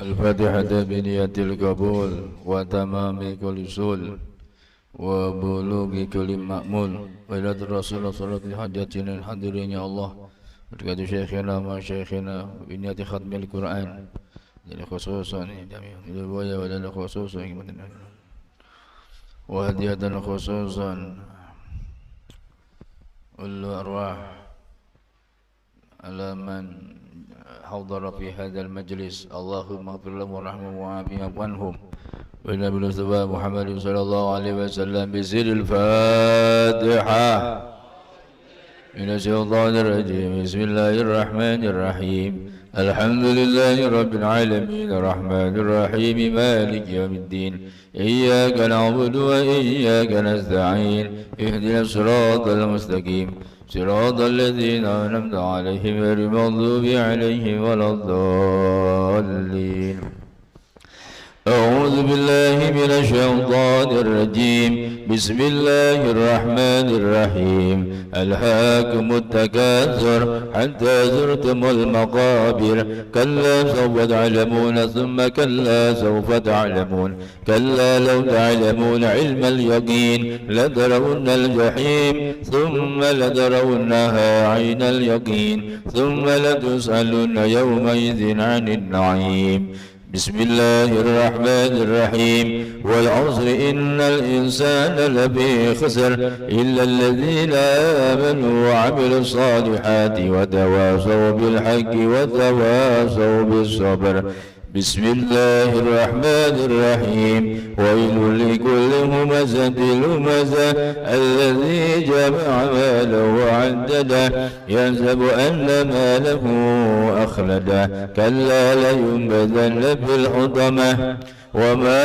الفاتحة بنية القبول وتمام كل سول وبلوغ كل مأمول وإلى الرسول صلى الله عليه وسلم الحاضرين يا الله بركات شيخنا وشيخنا بنية ختم القرآن خصوصا جميع ولنا خصوصا وهدية خصوصا الأرواح على من حضر في هذا المجلس اللهم اغفر لهم وارحمهم وعافهم عنهم والنبي المصطفى محمد صلى الله عليه وسلم بسر الفاتحة من الشيطان الرجيم بسم الله الرحمن الرحيم الحمد لله رب العالمين الرحمن الرحيم مالك يوم الدين إياك نعبد وإياك نستعين اهدنا الصراط المستقيم صراط الذين أنعمت عليهم غير المغضوب عليهم ولا الضالين أعوذ بالله من الشيطان الرجيم بسم الله الرحمن الرحيم ألهاكم التكاثر حتى زرتم المقابر كلا سوف تعلمون ثم كلا سوف تعلمون كلا لو تعلمون علم اليقين لترون الجحيم ثم لترونها عين اليقين ثم لتسألن يومئذ عن النعيم بسم الله الرحمن الرحيم والعصر إن الإنسان لفي خسر إلا الذين آمنوا وعملوا الصالحات وتواصوا بالحق وتواصوا بالصبر بسم الله الرحمن الرحيم ويل لكل همزة لمزة الذي جمع ماله وعدده يحسب أن ماله أخلده كلا لينبذن في الحطمة وما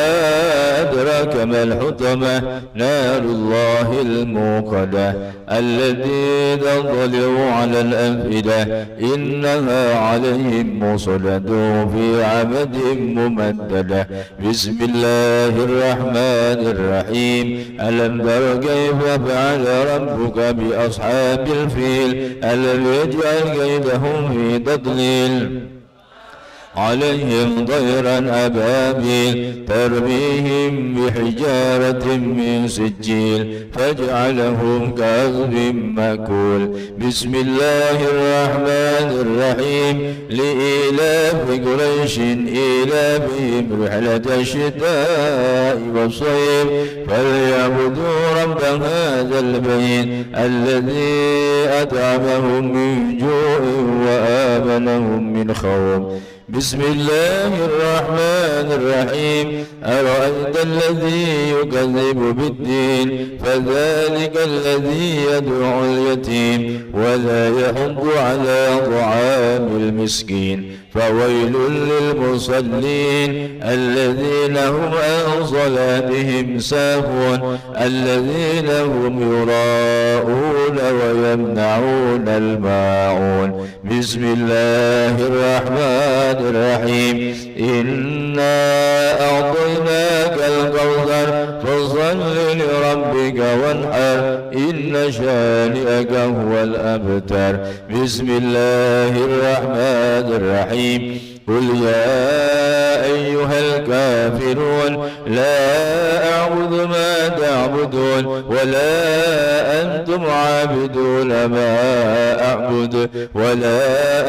أدراك ما الحطمة نار الله الموقدة التي تطلع على الأفئدة إنها عليهم مصلة في عمد ممددة بسم الله الرحمن الرحيم ألم تر كيف فعل ربك بأصحاب الفيل ألم يجعل كيدهم في تضليل عليهم طيرا أبابيل ترميهم بحجارة من سجيل فاجعلهم كعصف مأكول بسم الله الرحمن الرحيم لإيلاف قريش إيلافهم رحلة الشتاء والصيف فليعبدوا رب هذا البيت الذي أطعمهم من جوع وآمنهم من خوف بسم الله الرحمن الرحيم أرأيت الذي يكذب بالدين فذلك الذي يدعو اليتيم ولا يحض على طعام المسكين فويل للمصلين الذين هم عن صلاتهم ساهون الذين هم يراءون ويمنعون الماعون بسم الله الرحمن الرحيم إنا أعطيناك الكوثر فصل لربك وانحر إن شانئك هو الأبتر بسم الله الرحمن الرحيم قل يا أيها الكافرون لا أعبد ما تعبدون ولا أنتم عابدون ما أعبد ولا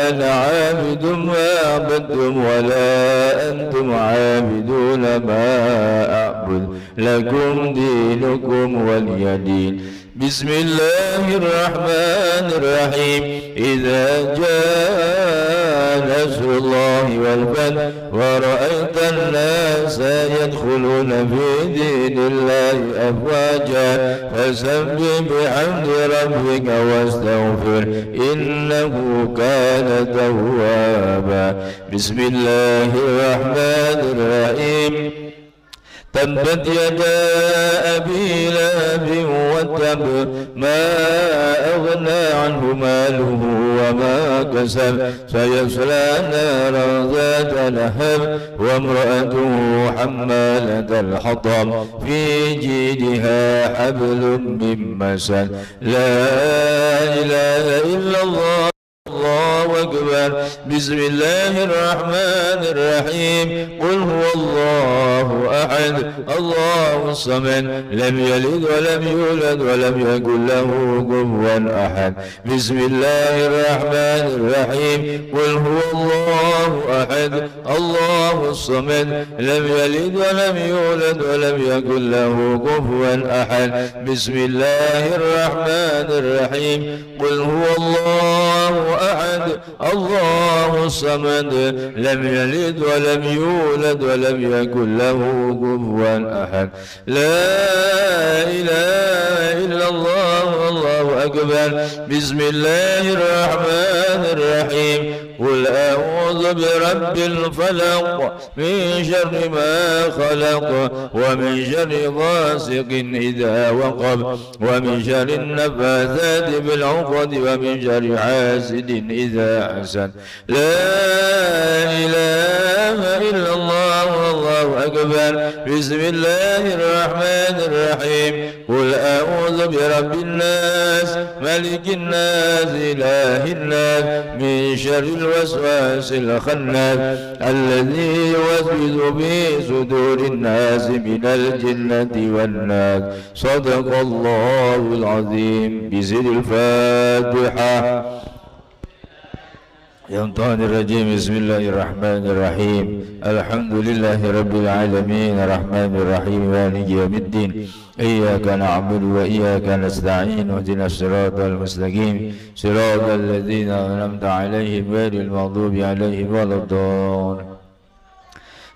أنا عابد ما عبدتم ولا أنتم عابدون ما أعبد لكم دينكم ولي دين بسم الله الرحمن الرحيم إذا جاء نصر الله والفتح ورأيت الناس يدخلون في دين الله أفواجا فسبح بحمد ربك واستغفر إنه كان توابا بسم الله الرحمن الرحيم تبت يدا أبي لهب وتب ما أغنى عنه ماله وما كسب سيصلى نارا ذات لهب وامرأته حمالة الحطب في جيدها حبل من مسد لا إله إلا الله أكبر بسم الله الرحمن الرحيم قل هو الله أحد الله الصمد لم يلد ولم يولد ولم يكن له كفوا أحد بسم الله الرحمن الرحيم قل هو الله أحد الله الصمد لم يلد ولم يولد ولم يكن له كفوا أحد بسم الله الرحمن الرحيم قل هو الله أحد الله الصمد لم يلد ولم يولد ولم يكن له كفوا أحد لا إله إلا الله والله أكبر بسم الله الرحمن الرحيم قل أعوذ برب الفلق من شر ما خلق ومن شر غاسق إذا وقب ومن شر النفاثات في العقد ومن شر حاسد إذا حسد لا إله إلا الله والله أكبر بسم الله الرحمن الرحيم قل أعوذ برب الناس ملك الناس إله الناس من شر الوسواس الخناس الذي يوسوس في صدور الناس من الجنة والناس صدق الله العظيم بسر الفاتحة الشيطان الرجيم بسم الله الرحمن الرحيم الحمد لله رب العالمين الرحمن الرحيم مالك يوم الدين إياك نعبد وإياك نستعين اهدنا الصراط المستقيم صراط الذين أنعمت عليهم غير المغضوب عليهم ولا الضالين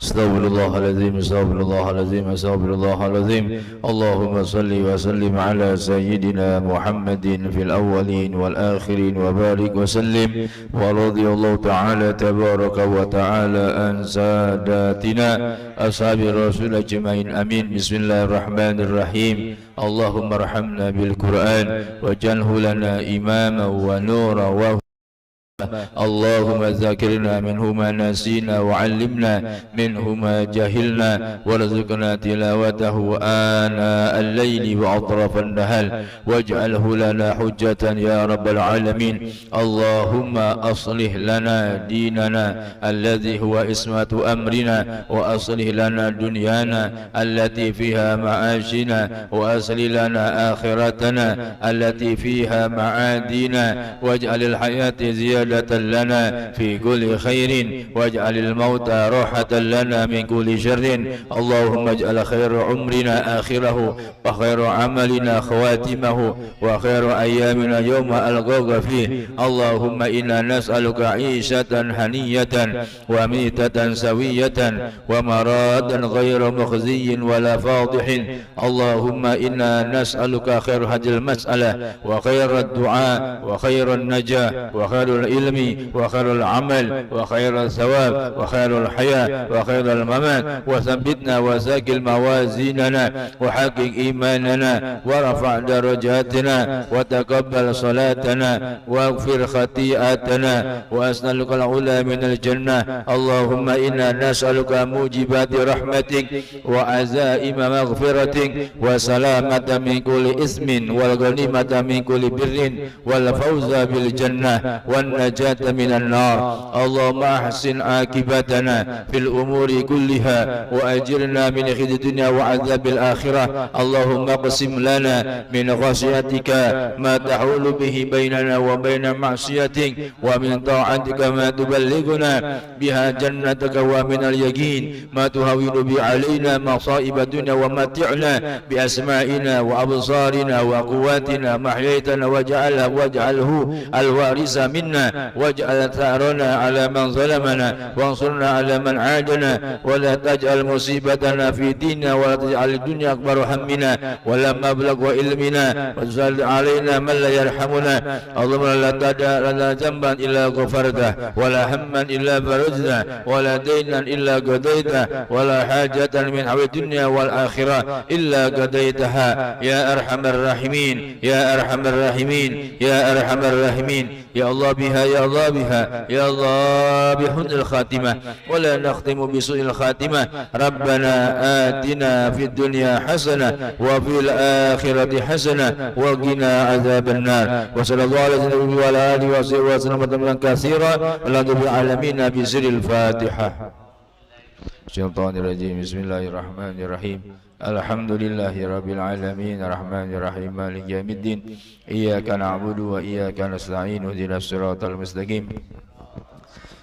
استغفر الله العظيم استغفر الله العظيم استغفر الله العظيم اللهم صل وسلم على سيدنا محمد في الأولين والآخرين وبارك وسلم ورضي الله تعالى تبارك وتعالى عن ساداتنا أصحاب الرسول أجمعين آمين بسم الله الرحمن الرحيم اللهم ارحمنا بالقرآن واجعله لنا إماما ونورا اللهم ذكرنا منه ما نسينا وعلمنا منه ما جهلنا وارزقنا تلاوته آناء الليل وأطراف النهار واجعله لنا حجة يا رب العالمين اللهم أصلح لنا ديننا الذي هو عصمة أمرنا وأصلح لنا دنيانا التي فيها معاشنا وأصلح لنا آخرتنا التي فيها معادنا واجعل الحياة زيادة لنا في كل خير واجعل الموت راحة لنا من كل شر اللهم اجعل خير عمرنا آخره وخير عملنا خواتمه وخير أيامنا يوم ألقاك فيه اللهم إنا نسألك عيشة هنية وميتة سوية ومرادا غير مخزي ولا فاضح اللهم إنا نسألك خير هذه المسألة وخير الدعاء وخير النجاة وخير العلم وخير العمل وخير الثواب وخير الحياة وخير الممات وثبتنا وساكل موازيننا وحقق إيماننا ورفع درجاتنا وتقبل صلاتنا واغفر خطيئاتنا وأسألك العلا من الجنة اللهم إنا نسألك موجبات رحمتك وعزائم مغفرتك وسلامة من كل إثم والغنيمة من كل بر والفوز بالجنة والنجاة من النار اللهم أحسن عاقبتنا في الأمور كلها وأجرنا من خزي الدنيا وعذاب الآخرة اللهم اقسم لنا من خشيتك ما تحول به بيننا وبين معصيتك ومن طاعتك ما تبلغنا بها جنتك ومن اليقين ما تهون به علينا مصائب الدنيا ومتعنا بأسمائنا وأبصارنا وقواتنا ما أحييتنا واجعله الوارث منا واجعل ثأرنا على من ظلمنا وانصرنا على من عادنا ولا تجعل مصيبتنا في ديننا ولا تجعل الدنيا أكبر همنا ولا مبلغ علمنا وتسلط علينا من لا يرحمنا اللهم لا تدع لنا ذنبا إلا غفرته ولا هما إلا فرجته ولا دينا إلا قضيته ولا حاجة من حوائج الدنيا والآخرة إلا قضيتها يا أرحم الراحمين يا أرحم الراحمين يا أرحم الراحمين ya Allah biha ya Allah biha ya Allah bihusnil khatimah wa la nakhtimu bisu'il khatimah. Rabbana atina fid dunya hasanah wa fil akhirati hasanah wa qina adzabannar. Wa sallallahu alaihi wa ala alihi wa sahbihi wa sallam katsiran rabbil alamin bi sirril Fatihah. Syaitanirrajim. Bismillahirrahmanirrahim. Alhamdulillahi rabbil alamin arrahmanir rahim maliki yaumiddin iyyaka na'budu wa iyyaka nasta'in ihdinas siratal mustaqim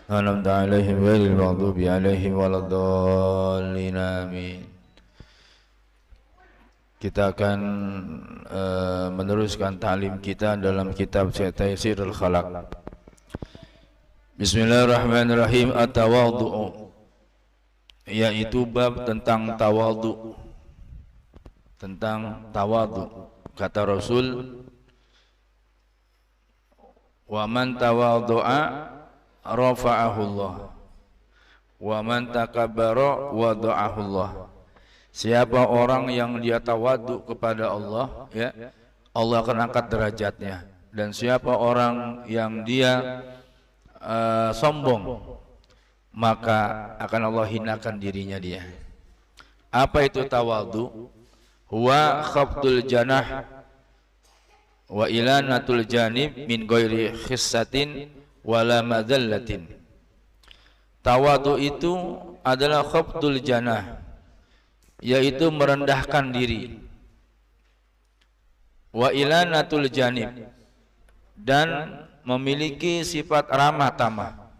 an'amta 'alaihim ghairil maghdubi 'alaihim waladdallin amin. Kita akan meneruskan ta'lim kita dalam kitab Taysirul Khalaq. Bismillahirrahmanirrahim. At-tawadhu, yaitu bab tentang tawadhu. Tentang tawadhu, kata Rasul, wa man tawadhu'a rafa'ahu Allah wa man takabbara wada'ahu Allah. Siapa orang yang dia tawadhu kepada Allah, ya, Allah akan angkat derajatnya. Dan siapa orang yang dia sombong, maka akan Allah hinakan dirinya dia. Apa itu tawadhu? Huwa khafdul janah wa ilanatul janib min ghairi khissatin wala madzallatin. Tawadhu itu adalah khafdul janah, yaitu merendahkan diri, wa ilanatul janib, dan memiliki sifat ramah tamah,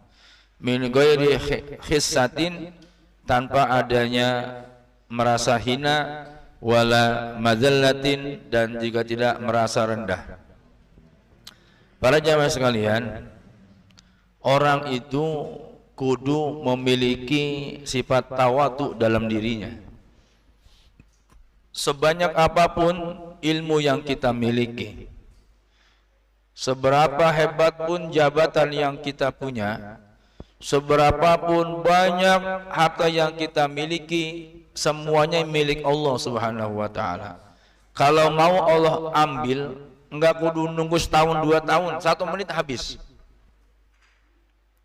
min ghairi khissatin, tanpa adanya merasa hina, wala madzallatin, dan juga tidak merasa rendah. Para jamaah sekalian, orang itu kudu memiliki sifat tawadhu dalam dirinya. Sebanyak apapun ilmu yang kita miliki, seberapa hebat pun jabatan yang kita punya, seberapapun banyak harta yang kita miliki, semuanya milik Allah Subhanahu wa ta'ala. Kalau mau Allah ambil, enggak kudu nunggu setahun 2 tahun, 1 menit habis.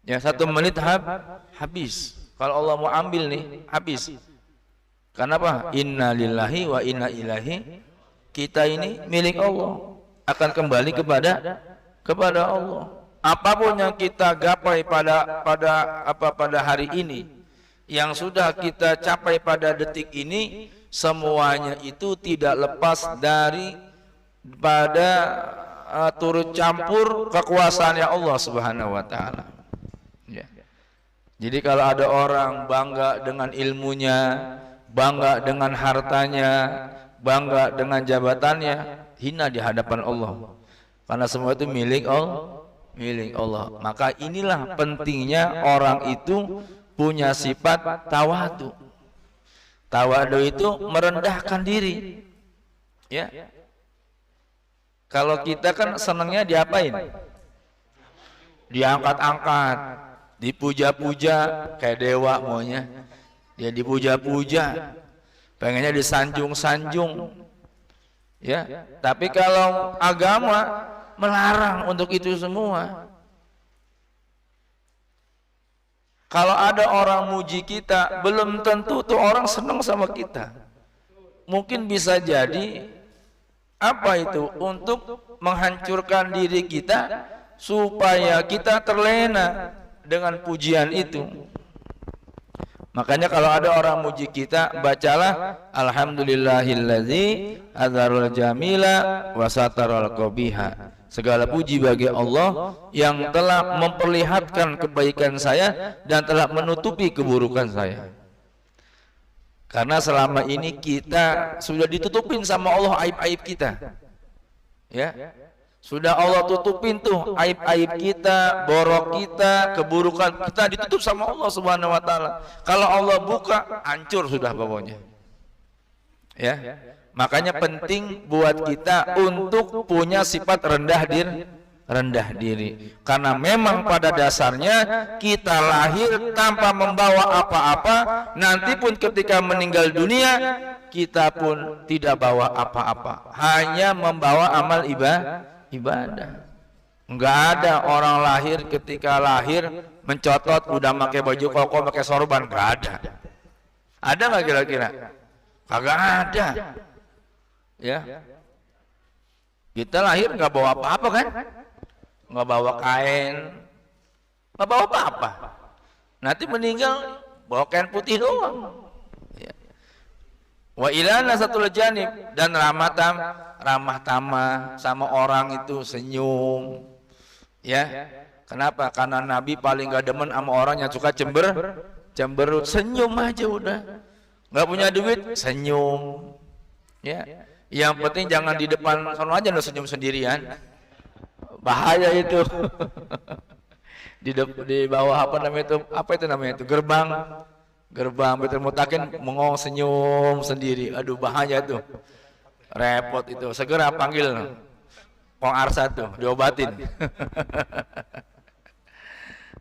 Ya, 1 menit habis. Kalau Allah mau ambil nih, habis. Kenapa? Inna lillahi wa inna ilaihi. Kita ini milik Allah, akan kembali kepada Allah. Apapun yang kita gapai pada hari ini, yang sudah kita capai pada detik ini, semuanya itu tidak lepas dari turut campur kekuasaannya Allah Subhanahu wa ta'ala. Ya. Jadi kalau ada orang bangga dengan ilmunya, bangga dengan hartanya, bangga dengan jabatannya, hina di hadapan Allah. Karena semua itu milik Allah. Maka inilah pentingnya orang itu punya sifat tawadhu. Tawadhu itu merendahkan diri. Ya. Kalau kita kan senangnya diapain? Diangkat-angkat, dipuja-puja, kayak dewa maunya. Dia dipuja-puja, pengennya disanjung-sanjung. Ya. Tapi kalau agama melarang untuk itu semua. Kalau ada orang muji kita, belum tentu tuh orang senang sama kita. Mungkin bisa jadi apa itu? Untuk menghancurkan diri kita supaya kita terlena dengan pujian itu. Makanya kalau ada orang muji kita, bacalah alhamdulillahilladzi adzharul jamila wa sataral qabiha. Segala puji bagi Allah yang telah memperlihatkan kebaikan saya dan telah menutupi keburukan saya. Karena selama ini kita sudah ditutupin sama Allah aib-aib kita. Ya. Sudah Allah tutupin tuh aib-aib kita, borok kita, keburukan kita ditutup sama Allah Subhanahu wa ta'ala. Kalau Allah buka, hancur sudah pokoknya. Ya. Makanya penting buat kita untuk punya sifat rendah diri. Karena memang pada dasarnya kita lahir tanpa membawa apa-apa, nanti pun ketika meninggal dunia kita pun tidak bawa apa-apa, hanya membawa amal ibadah. Enggak ada orang lahir ketika lahir mencotot udah pakai baju koko, pakai sorban, enggak ada. Ada nggak kira-kira? Kagak ada. Ya. Kita lahir nggak bawa apa-apa kan? Nggak bawa kain, nggak bawa apa-apa. Nanti meninggal bawa kain putih doang. Ya. Wa ilana satu janib, dan ramah tamah sama orang itu, senyum. Ya. Kenapa? Karena Nabi paling gak demen sama orang yang suka cemberut. Senyum aja udah. Nggak punya duit, senyum. Ya. Yang penting jangan di depan sono aja lo senyum sendirian. Bahaya itu. Di bawah apa itu namanya itu gerbang Baitul Mutakin mengong senyum sendiri. Aduh, bahaya tuh. Repot itu. Segera panggil Pong Arsa tuh, diobatin.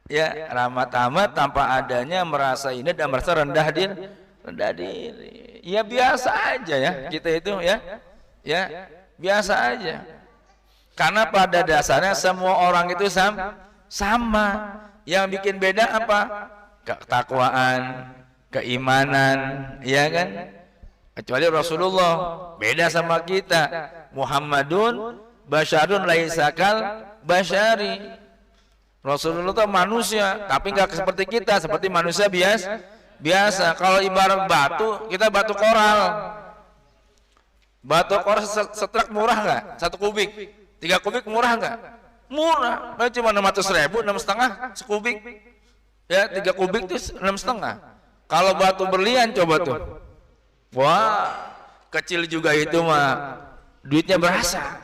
Ya, ramah tamah tanpa adanya merasa ini dan merasa rendah diri. Ya biasa aja ya kita itu ya. Ya, biasa aja. Karena pada dasarnya semua orang itu sama. Yang bikin beda apa? Ketakwaan, keimanan, ya kan? Kecuali Rasulullah beda sama kita. Muhammadun basyarun laisakal basyari. Rasulullah itu manusia, tapi nggak seperti kita, seperti manusia biasa. Kalau ibarat batu, kita batu koral. Batu koral setrak murah nggak? 1 kubik, 3 kubik murah nggak? Murah, nah, cuma 600.000, 6,5 sekubik. Ya, 3 kubik itu 6,5. Kalau batu berlian coba tuh, wah, kecil juga itu mah, duitnya berasa.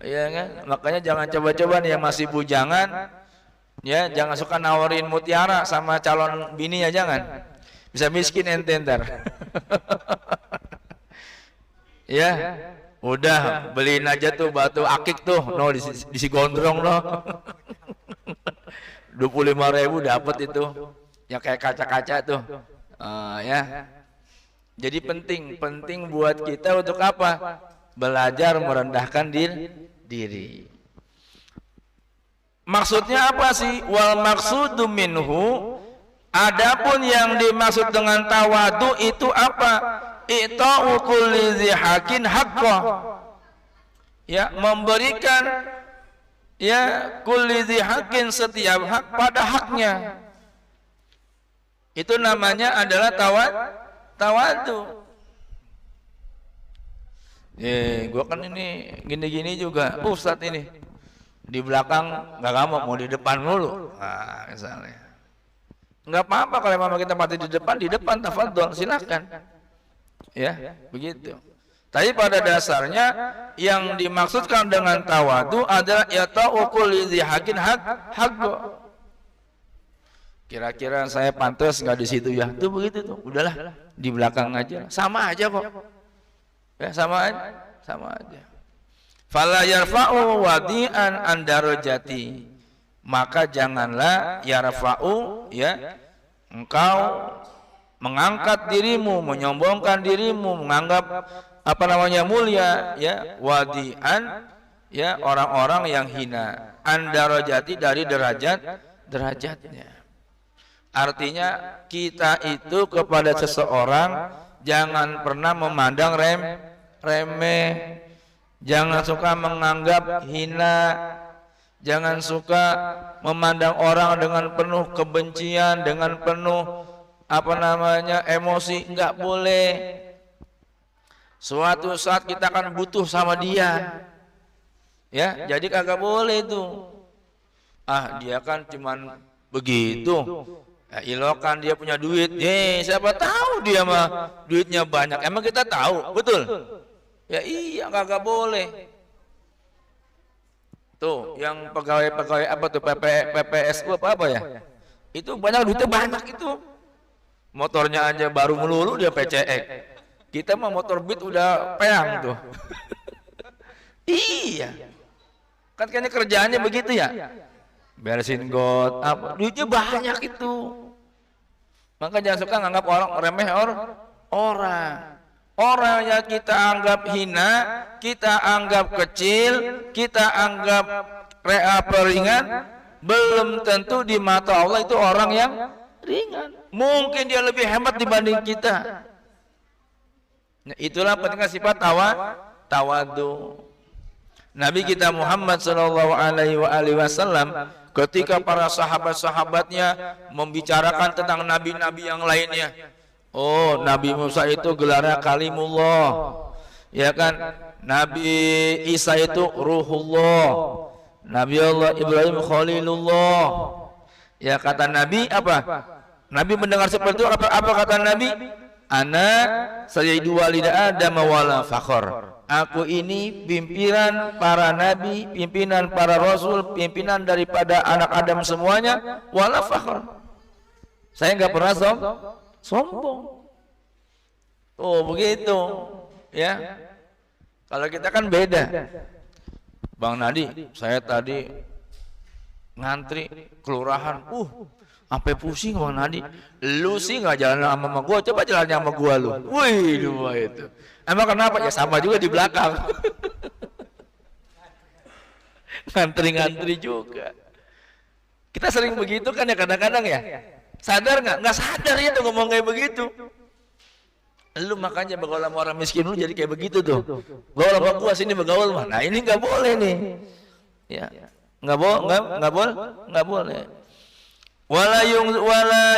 Ya kan? Makanya jangan coba-coba nih yang masih bujangan, ya jangan suka nawarin mutiara sama calon bini ya, jangan. Bisa miskin ente ntar. Ya, udah beliin aja tuh batu akik tuh, no di si gondrong no. 25.000 dapat itu, yang kayak kaca-kaca tuh. Ya. Jadi penting buat kita untuk apa? Belajar merendahkan diri. Maksudnya apa sih? Wal maksudu minhu, adapun yang dimaksud dengan tawadu itu apa? I'ta'u kulli dzi haqqin haqqah. Ya, memberikan ya kulli dzi haqqin, setiap hak pada haknya. Itu namanya adalah tawadu. Gua kan ini gini-gini juga, Ustadz ini di belakang nggak mau di depan mulu. Nah, misalnya nggak apa-apa kalau memang kita mati di depan tafadhol, silakan. Ya, begitu. Tapi pada dasarnya yang dimaksudkan dengan tawadu adalah yata'u kulli dzi haqqin haqqo. Kira-kira saya pantas nggak di situ ya? Tuh begitu tuh. Udahlah, di belakang aja. Sama aja kok. Ya, sama aja. Fala yarfa'u wadi'an an darajati, maka janganlah yarfa'u, ya, engkau mengangkat dirimu, menyombongkan dirimu, menganggap apa namanya mulia, ya, wadi'an, ya, orang-orang yang hina, an darajati, dari derajatnya. Artinya kita itu kepada seseorang jangan pernah memandang remeh, jangan suka menganggap hina, jangan suka memandang orang dengan penuh kebencian, dengan penuh apa namanya emosi, enggak boleh. Suatu saat kita akan butuh sama dia, ya, jadi kagak boleh itu. Dia kan cuman begitu, ya, ilokan dia punya duit, siapa tahu dia mah duitnya banyak, emang kita tahu, betul? Ya iya, kagak boleh. Tuh, yang pegawai apa tuh, PPSU apa ya? Itu banyak duitnya, banyak itu. Motornya aja baru melulu dia PCX. Kita mah motor Beat udah peang tuh. Iya. Kan kayaknya kerjaannya begitu ya. Beresin got, apa, duitnya banyak itu. Maka jangan suka nganggap orang remeh orang. Orang yang kita anggap hina, kita anggap kecil, kita anggap ringan, belum tentu di mata Allah itu orang yang ringan. Mungkin dia lebih hebat dibanding kita. Nah, itulah pentingnya sifat tawadu. Nabi kita Muhammad sallallahu alaihi wasallam ketika para sahabat-sahabatnya membicarakan tentang nabi-nabi yang lainnya. Oh, Nabi Musa itu gelarnya Kalimullah. Ya kan? Nabi Isa itu Ruhullah. Nabi Allah Ibrahim Khalilullah. Ya kata Nabi apa? Nabi mendengar seperti itu apa kata Nabi? Ana sayyidu walid Adam wala fakhar. Aku ini pimpinan para nabi, pimpinan para rasul, pimpinan daripada anak Adam semuanya, wala fakhar. Saya enggak pernah sombong. Oh, begitu. Ya. Kalau kita kan beda. Bang Nadi, saya tadi ngantri kelurahan. Sampai pusing Bang Nadi. Lu sih nggak jalan sama gua, coba jalannya sama gua lu. Wih, dua itu. Emang kenapa? Ya sama juga di belakang. Ngantri-ngantri juga. Kita sering begitu kan ya kadang-kadang ya. Sadar nggak? Nggak sadar ya tuh ngomong kayak begitu. Lu makanya bergaul sama orang miskin lu jadi kayak begitu tuh. Gaul sama gua sini bergaul mah. Nah ini nggak boleh nih. Ya, nggak boleh. Wala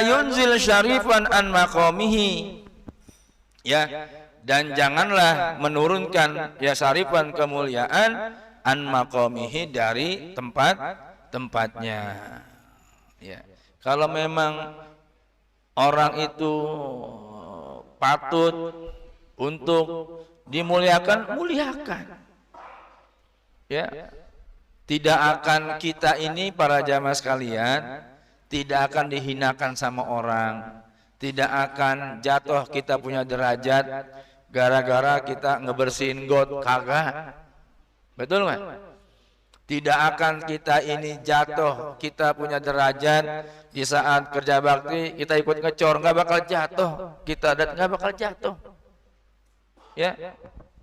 yunzil syarifan an maqamihi. Ya, dan janganlah menurunkan ya syarifan kemuliaan an maqamihi dari tempatnya. Ya. Kalau memang orang itu patut untuk dimuliakan, muliakan. Ya. Tidak akan kita ini para jamaah sekalian tidak akan dihinakan sama orang, tidak akan jatuh kita punya derajat gara-gara kita ngebersihin got, kagak. Betul nggak? Tidak akan kita ini jatuh kita punya derajat di saat kerja bakti kita ikut ngecor, nggak bakal jatuh, kita nggak bakal jatuh. Ya,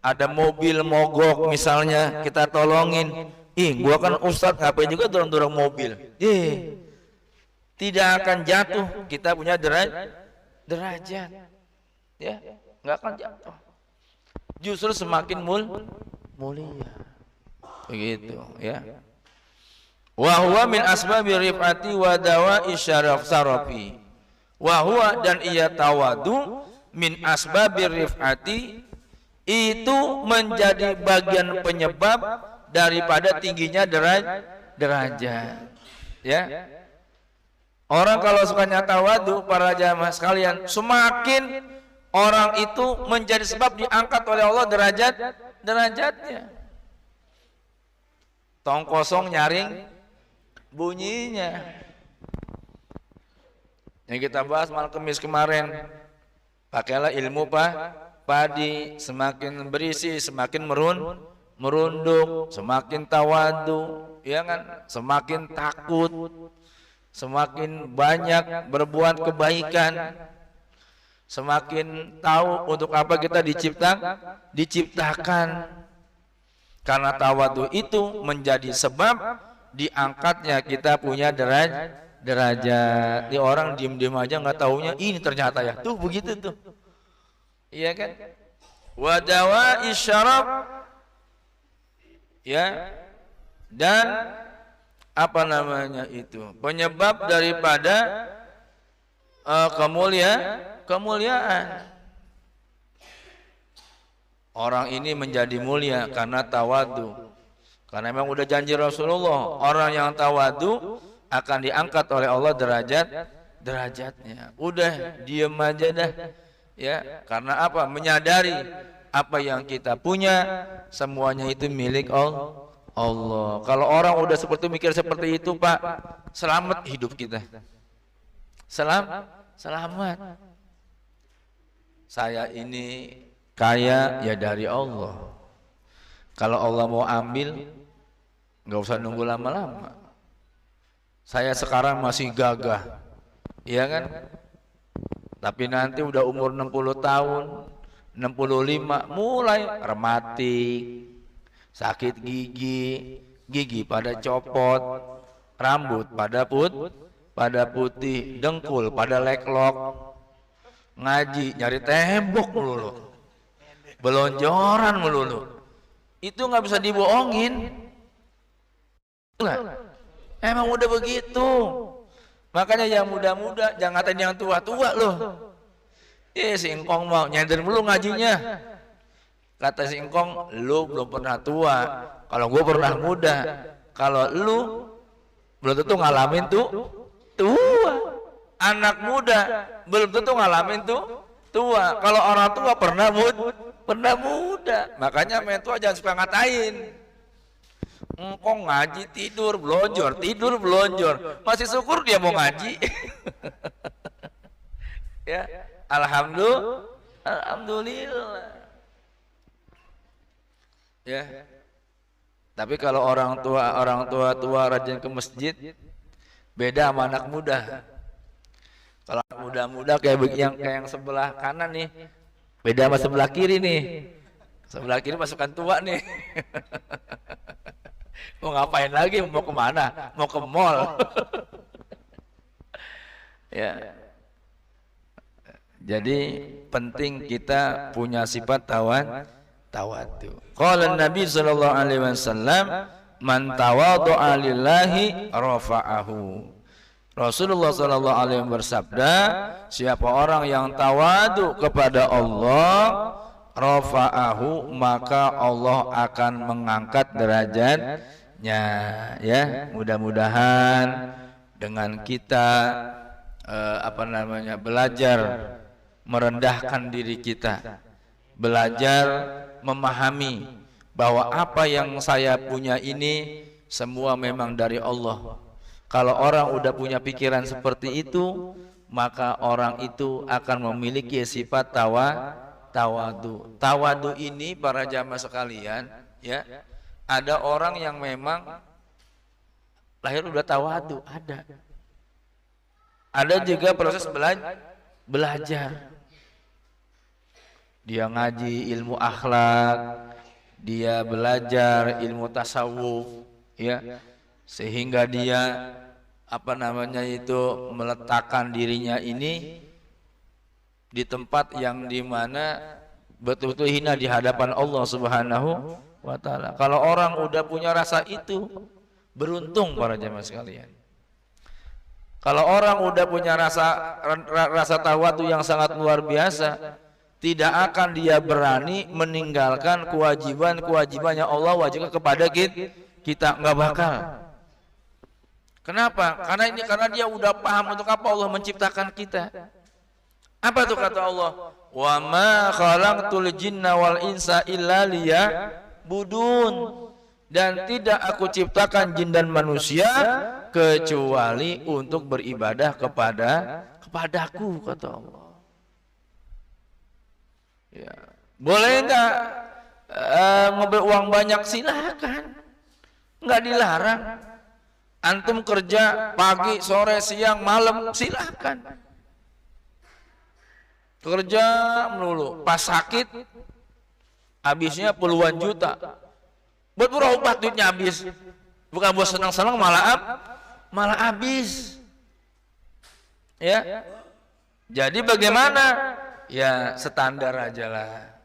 ada mobil mogok misalnya kita tolongin, gua kan ustadz ngapain juga dorong-dorong mobil, tidak akan jatuh kita punya derajat, ya, nggak akan jatuh, justru semakin mulia, begitu, ya. Wa huwa min asbabi rifati wa dawa'i syaraf sarafi. Wa huwa dan ia tawadu min asbabi rifati itu menjadi bagian penyebab daripada tingginya derajat, ya. Orang kalau sukanya tawadu para jamaah sekalian, semakin orang itu menjadi sebab diangkat oleh Allah derajatnya. Tong kosong nyaring bunyinya. Yang kita bahas malam Kamis kemarin, pakailah ilmu padi, semakin berisi semakin merunduk, semakin tawadu, ya kan, semakin takut, semakin banyak berbuat kebaikan, semakin tahu untuk apa kita diciptakan. Karena tawadu itu menjadi sebab diangkatnya kita punya derajat. Di orang diem-diem aja nggak taunya ini ternyata ya tuh begitu tuh, iya kan. Wadawa isyarab, ya, dan apa namanya itu penyebab daripada kemuliaan. Orang ini menjadi mulia karena tawadu. Karena memang udah janji Rasulullah, orang yang tawadu akan diangkat oleh Allah derajatnya. Udah diem aja dah, ya. Karena apa? Menyadari apa yang kita punya semuanya itu milik Allah. Kalau orang udah seperti mikir seperti itu, Pak, selamat hidup kita. Selamat. Saya ini kaya ya dari Allah. Kalau Allah mau ambil, nggak usah nunggu lama-lama. Saya sekarang masih gagah, iya kan? Tapi nanti udah umur 60 tahun, 65, mulai rematik, sakit gigi, gigi pada copot, rambut pada putih, dengkul pada leklok, ngaji nyari tembok melulu, belonjoran melulu. Itu nggak bisa dibohongin. Emang udah begitu. Makanya yang muda-muda jangan ngatain yang tua-tua loh. Si Engkong mau nyender dulu ngajinya. Kata si Engkong, lu belum pernah tua. Kalau gue pernah muda. Kalau lu belum tentu ngalamin tuh tua. Anak muda belum tentu ngalamin tuh tua. Kalau orang tua pernah muda. Makanya main tua jangan suka ngatain. Engkong ngaji tidur belonjor. Masih syukur dia mau ngaji. Ya, alhamdulillah. Ya. Tapi kalau orang tua rajin ke masjid, beda sama anak muda. Kalau anak muda kayak yang sebelah kanan nih, beda sama sebelah kiri nih. Sebelah kiri pasukan tua nih. Mau ngapain lagi? Mau kemana? Mau ke mall. Ya. Jadi penting kita punya sifat tawadu. Qala Nabi sallallahu alaihi wasallam, man tawadhu'a lillahi rafa'ahu. Rasulullah sallallahu alaihi wasallam bersabda, siapa orang yang tawadu kepada Allah, rafa'ahu, maka Allah akan mengangkat derajatnya. Ya, mudah-mudahan dengan kita belajar merendahkan diri kita, belajar memahami bahwa apa yang saya punya ini semua memang dari Allah. Kalau orang udah punya pikiran seperti itu, maka orang itu akan memiliki sifat tawadu. Tawadu ini para jamaah sekalian, ya, ada orang yang memang lahir udah tawadu, ada. Ada juga proses belajar. Dia ngaji ilmu akhlak, dia belajar ilmu tasawuf, ya, sehingga dia meletakkan dirinya ini di tempat yang dimana betul-betul hina di hadapan Allah Subhanahu wa Ta'ala. Kalau orang udah punya rasa itu, beruntung para jamaah sekalian. Kalau orang udah punya rasa tawadu yang sangat luar biasa, tidak akan dia berani meninggalkan kewajiban-kewajibannya Allah wajibkan kepada kita, nggak bakal. Kenapa? Karena dia udah paham untuk apa Allah menciptakan kita. Apa tuh kata Allah? Wa ma khalaqtul jinna wal insa illa liya'budun. Dan tidak aku ciptakan jin dan manusia kecuali untuk beribadah kepadaku, kata Allah. Ya. Boleh enggak ngambil uang banyak? Silakan, enggak dilarang. Antum kerja pagi, sore, siang, malam, silakan. Kerja melulu, pas sakit habisnya puluhan juta. Buat berobat duitnya habis. Bukan buat senang-senang, malah habis. Ya. Jadi bagaimana? Ya standar aja lah.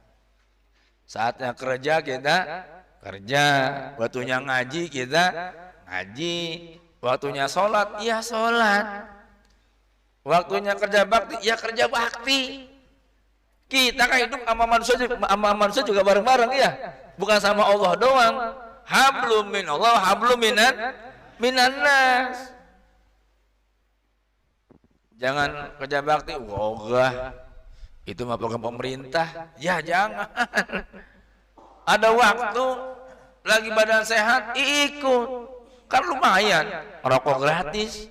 Saatnya kerja kita kerja, waktunya ngaji kita ngaji, waktunya sholat ya sholat, waktunya kerja bakti ya kerja bakti. Kita kan hidup sama manusia juga bareng-bareng ya, bukan sama Allah doang. Hablum min Allah, hablum minan nas. Jangan kerja bakti, wogah itu mah program pemerintah. Ya jangan. Ada waktu lagi badan sehat ikut, kan lumayan, rokok gratis,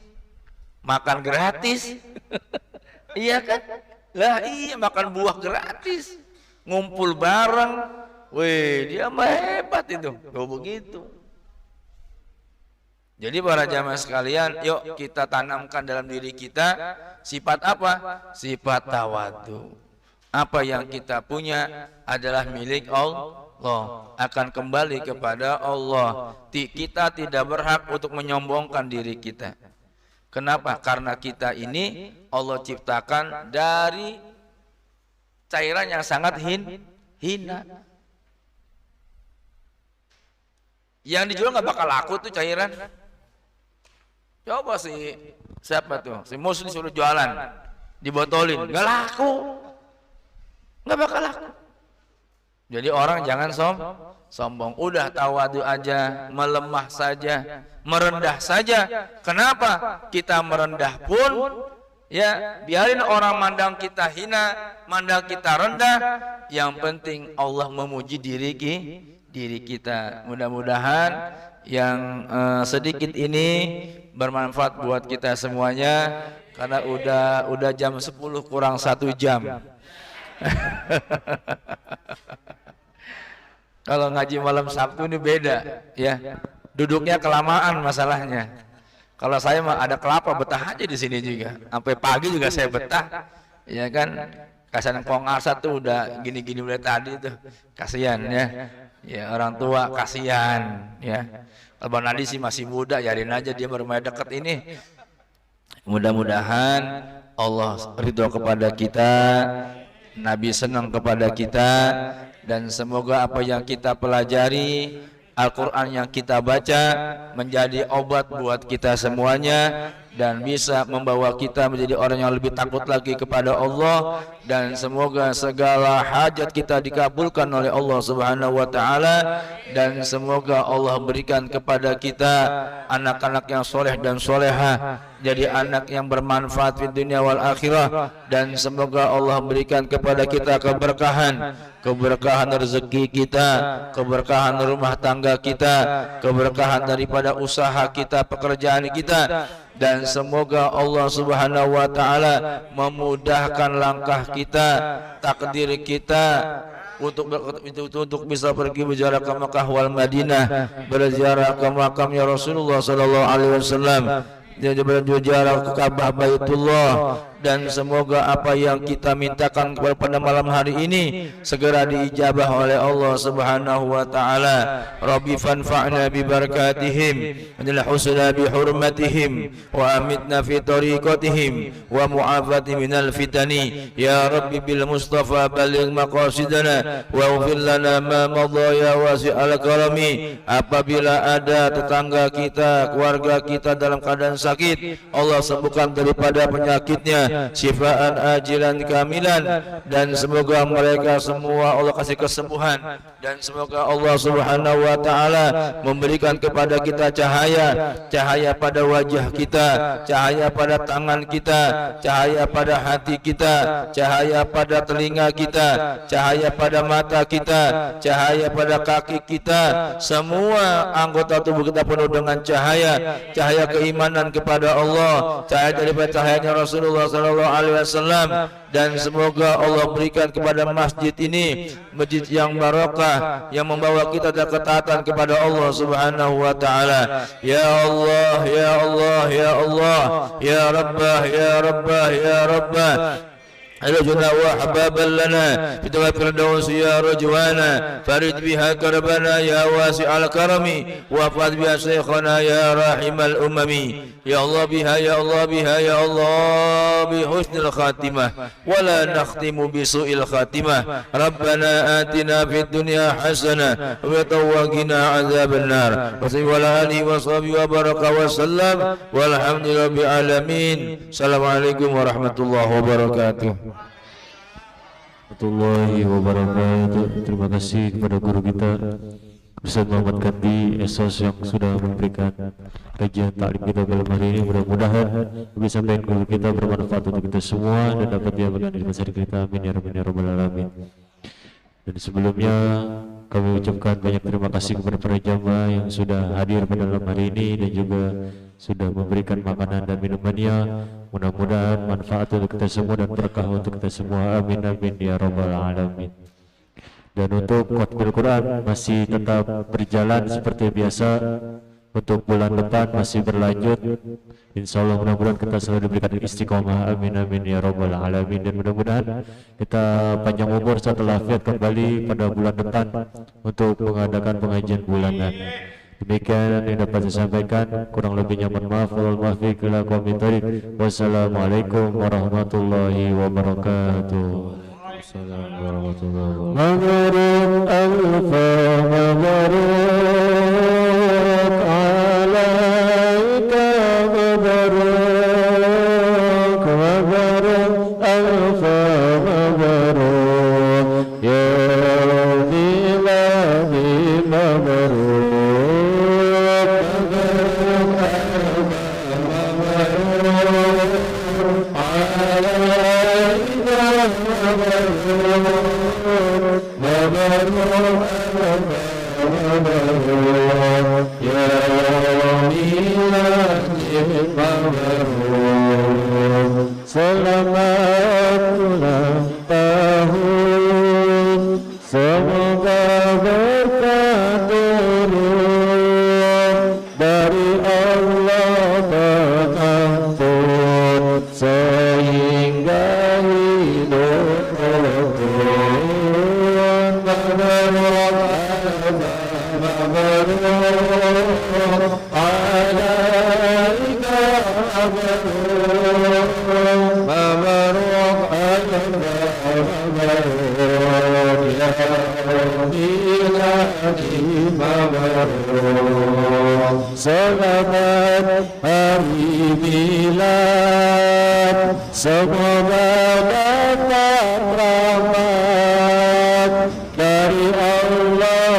makan gratis. Iya kan? Lah iya, makan buah gratis, ngumpul bareng. Wih, dia mah hebat itu. Tuh begitu. Jadi para jamaah sekalian, yuk kita tanamkan dalam diri kita sifat apa? Sifat tawadu. Apa yang kita punya adalah milik Allah Allah, akan kembali kepada Allah. Kita tidak berhak untuk menyombongkan diri kita. Kenapa? Karena kita ini Allah ciptakan dari cairan yang sangat hina. Yang dijual nggak bakal laku tuh cairan. Coba siapa tuh? Si Muslim suruh jualan, dibotolin, nggak laku, nggak bakal laku. Jadi orang jangan sombong. Udah tawadu aja, melemah saja, merendah saja. Kenapa? Kita merendah pun, ya biarin orang mandang kita hina, mandang kita rendah. Yang penting Allah memuji diri kita. Mudah-mudahan yang sedikit ini bermanfaat buat kita semuanya. Karena udah jam 10 kurang 1 jam. Kalau ngaji malam Sabtu ini beda, ya. Duduknya kelamaan masalahnya. Kalau saya mah ada kelapa betah aja di sini juga. Sampai pagi juga saya betah, ya kan. Kasihan Kong Asad tuh udah gini-gini udah tadi tuh, kasihan ya. Ya orang tua kasihan, ya. Kalau Nadi sih masih muda, yarin aja dia baru mulai deket ini. Mudah-mudahan Allah ridho kepada kita, Nabi senang kepada kita, dan semoga apa yang kita pelajari, Al-Quran yang kita baca menjadi obat buat kita semuanya, dan bisa membawa kita menjadi orang yang lebih takut lagi kepada Allah. Dan semoga segala hajat kita dikabulkan oleh Allah Subhanahu wa Ta'ala, dan semoga Allah berikan kepada kita anak-anak yang soleh dan solehah, jadi anak yang bermanfaat di dunia wal akhirah. Dan semoga Allah berikan kepada kita keberkahan rezeki kita, keberkahan rumah tangga kita, keberkahan daripada usaha kita, pekerjaan kita. Dan semoga Allah Subhanahu wa Ta'ala memudahkan langkah kita, takdir kita untuk bisa pergi berziarah ke Makkah wal Madinah, berziarah ke makamnya Rasulullah sallallahu alaihi wasallam, dan berziarah ke Ka'bah Baitullah. Dan semoga apa yang kita mintakan pada malam hari ini segera diijabah oleh Allah Subhanahu wa Ta'ala. Rabbi fanfa'na bi barakatihim wa husna bi hurmatihim wa amitna fi tariqatihim wa mu'afati minal fitani ya Rabbi bil Mustafa baligh maqasidana wa ighfir lana ma madha ya wasi'al karami. Apabila ada tetangga kita, keluarga kita dalam keadaan sakit, Allah sembuhkan daripada penyakitnya, syifaan ajilan kamilan. Dan semoga mereka semua Allah kasih kesembuhan, dan semoga Allah Subhanahu wa Ta'ala memberikan kepada kita cahaya pada wajah kita, cahaya pada tangan kita, cahaya pada hati kita, cahaya pada telinga kita, cahaya pada mata kita, cahaya pada kaki kita. Semua anggota tubuh kita penuh dengan cahaya keimanan kepada Allah, cahaya daripada cahayanya Rasulullah sallallahu alaihi wasallam. Dan semoga Allah berikan kepada masjid ini masjid yang barakah, yang membawa kita ke ketaatan kepada Allah Subhanahu wa Ta'ala. Ya Allah, ya Allah, ya Allah, ya Rabbah, ya Rabbah, ya Rabbah. رجنا وأحبابا لنا في الفردوس يا رجوانا، فرج بها كربنا يا واسع الكرم، واحفظ بها شيخنا يا راحم الأمم. يا الله بها، يا الله بها، يا الله بحسن الخاتمة ولا نختم بسوء الخاتمة. ربنا آتنا في الدنيا حسنة وقنا عذاب النار. وصلى على آله وصحبه وبارك وسلم والحمد لله رب العالمين. السلام عليكم ورحمة الله وبركاته. Warahmatullahi wabarakatuh. Terima kasih kepada guru kita Ustaz Muhammad Kandi Esos yang sudah memberikan kajian taklim kita malam hari ini. Mudah-mudahan bisa sampai guru kita bermanfaat untuk kita semua dan dapat diamalkan di masyarakat kita. Amin ya rabbal alamin. Dan sebelumnya kami ucapkan banyak terima kasih kepada para jamaah yang sudah hadir pada malam hari ini dan juga sudah memberikan makanan dan minumannya. Mudah-mudahan manfaat untuk kita semua dan berkah untuk kita semua. Amin amin ya rabbal alamin. Dan untuk khatmul Quran masih tetap berjalan seperti biasa untuk bulan depan masih berlanjut. Insya Allah mudah-mudahan kita selalu diberikan istiqomah, amin amin ya rabbal alamin, dan mudah-mudahan kita panjang umur setelah walafiat kembali pada bulan depan untuk mengadakan pengajian bulanan. Demikian yang dapat saya sampaikan, kurang lebihnya mohon maaf. Wassalamualaikum warahmatullahi wabarakatuh. Assalamualaikum warahmatullahi Selamat ulang tahun, semoga berkah turun dari Allah pengampun, sehingga hidup rukun. Selamat hari milad, semoga dapat rahmat dari Allah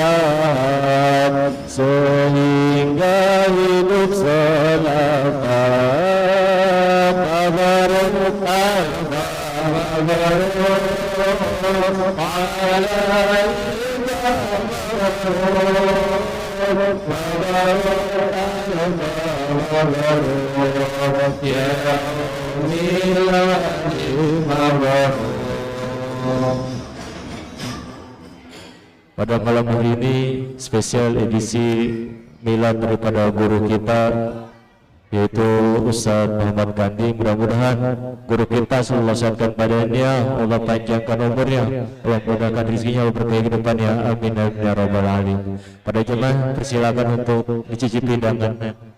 Ahad, sehingga hidup selamat. Pada malam hari ini spesial edisi milad daripada guru kita, yaitu Ustaz Muhammad Kandi. Mudah-mudahan guru kita selalu sehatkan badannya, Allah panjangkan umurnya, Allah mudahkan rezekinya, Allah berkahi kedepannya, amin ya rabbal alamin. Pada jemaah persilakan untuk dicicipi hidangannya.